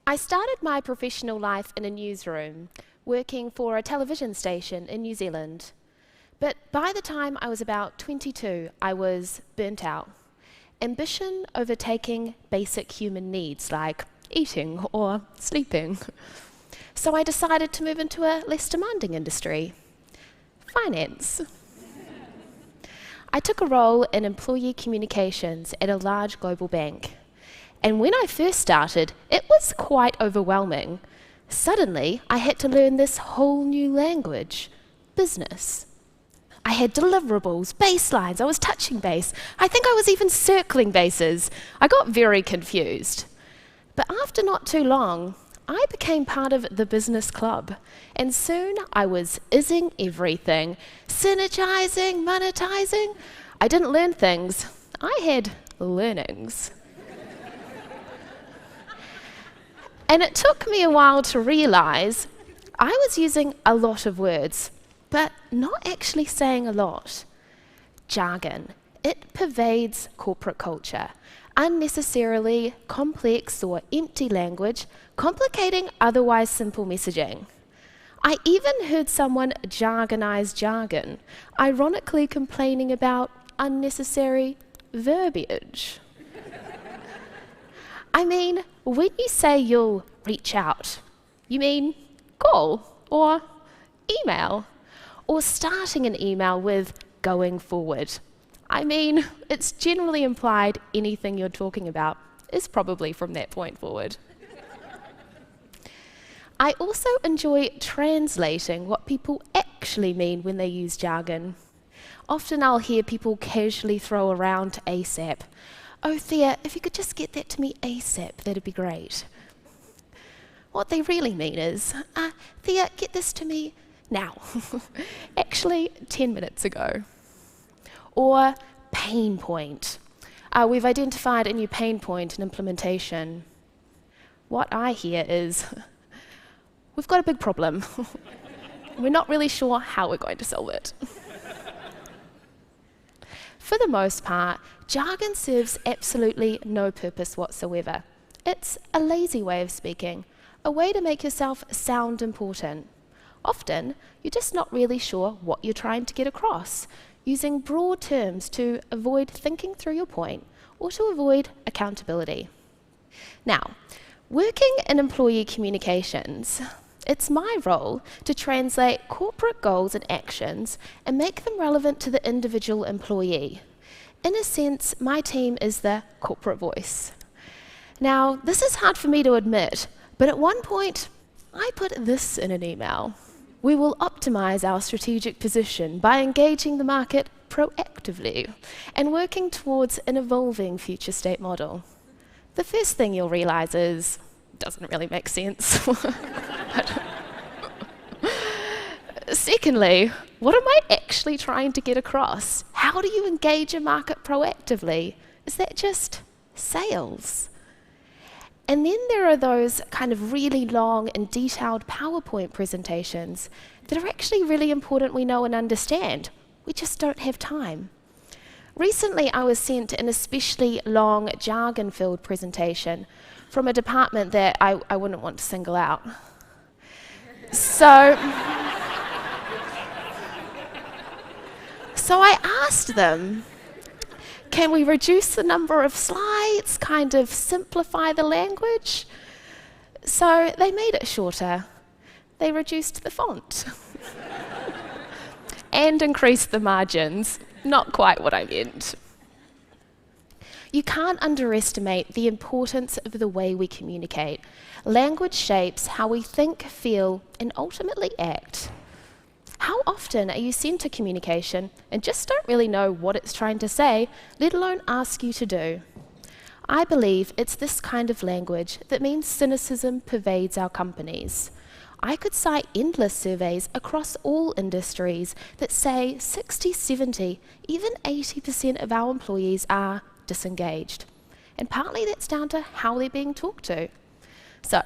I started my professional life in a newsroom, working for a television station in New Zealand. But by the time I was about 22, I was burnt out. Ambition overtaking basic human needs like eating or sleeping. So I decided to move into a less demanding industry, finance. I took a role in employee communications at a large global bank. And when I first started, it was quite overwhelming. Suddenly, I had to learn this whole new language, business. I had deliverables, baselines, I was touching base. I think I was even circling bases. I got very confused. But after not too long, I became part of the business club. And soon I was ising everything, synergizing, monetizing. I didn't learn things, I had learnings. And it took me a while to realize I was using a lot of words, but not actually saying a lot. Jargon. It pervades corporate culture. Unnecessarily complex or empty language, complicating otherwise simple messaging. I even heard someone jargonize jargon, ironically complaining about unnecessary verbiage. I mean, when you say you'll reach out, you mean call or email, or starting an email with going forward. I mean, it's generally implied anything you're talking about is probably from that point forward. I also enjoy translating what people actually mean when they use jargon. Often I'll hear people casually throw around ASAP. Oh, Thea, if you could just get that to me ASAP, that'd be great. What they really mean is, Thea, get this to me now. Actually, 10 minutes ago. Or pain point. We've identified a new pain point in implementation. What I hear is, we've got a big problem. We're not really sure how we're going to solve it. For the most part, jargon serves absolutely no purpose whatsoever. It's a lazy way of speaking, a way to make yourself sound important. Often, you're just not really sure what you're trying to get across, using broad terms to avoid thinking through your point or to avoid accountability. Now, working in employee communications, it's my role to translate corporate goals and actions and make them relevant to the individual employee. In a sense, my team is the corporate voice. Now, this is hard for me to admit, but at one point, I put this in an email. We will optimize our strategic position by engaging the market proactively and working towards an evolving future state model. The first thing you'll realize is, it doesn't really make sense. Secondly, what am I actually trying to get across? How do you engage a market proactively? Is that just sales? And then there are those kind of really long and detailed PowerPoint presentations that are actually really important we know and understand. We just don't have time. Recently, I was sent an especially long jargon-filled presentation from a department that I wouldn't want to single out. So I asked them, can we reduce the number of slides, kind of simplify the language? So they made it shorter. They reduced the font and increased the margins. Not quite what I meant. You can't underestimate the importance of the way we communicate. Language shapes how we think, feel, and ultimately act. How often are you sent a communication and just don't really know what it's trying to say, let alone ask you to do? I believe it's this kind of language that means cynicism pervades our companies. I could cite endless surveys across all industries that say 60, 70, even 80% of our employees are disengaged. And partly that's down to how they're being talked to. So,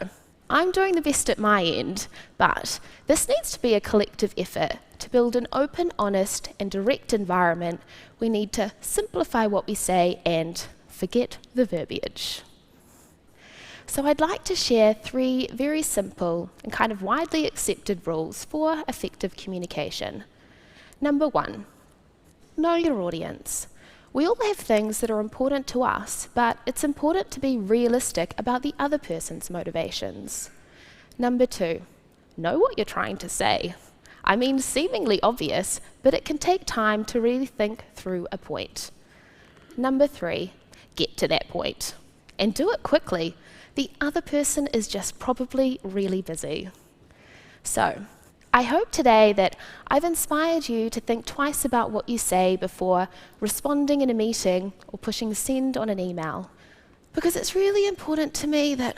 I'm doing the best at my end, but this needs to be a collective effort. To build an open, honest, and direct environment, we need to simplify what we say and forget the verbiage. So I'd like to share 3 very simple and kind of widely accepted rules for effective communication. Number 1, know your audience. We all have things that are important to us, but it's important to be realistic about the other person's motivations. Number 2, know what you're trying to say. I mean, seemingly obvious, but it can take time to really think through a point. Number 3, get to that point. And do it quickly. The other person is just probably really busy. So, I hope today that I've inspired you to think twice about what you say before responding in a meeting or pushing send on an email. Because it's really important to me that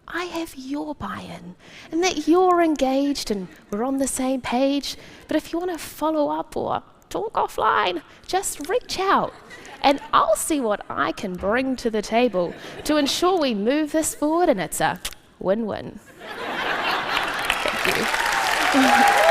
I have your buy-in and that you're engaged and we're on the same page. But if you want to follow up or talk offline, just reach out and I'll see what I can bring to the table to ensure we move this forward and it's a win-win. Thank you.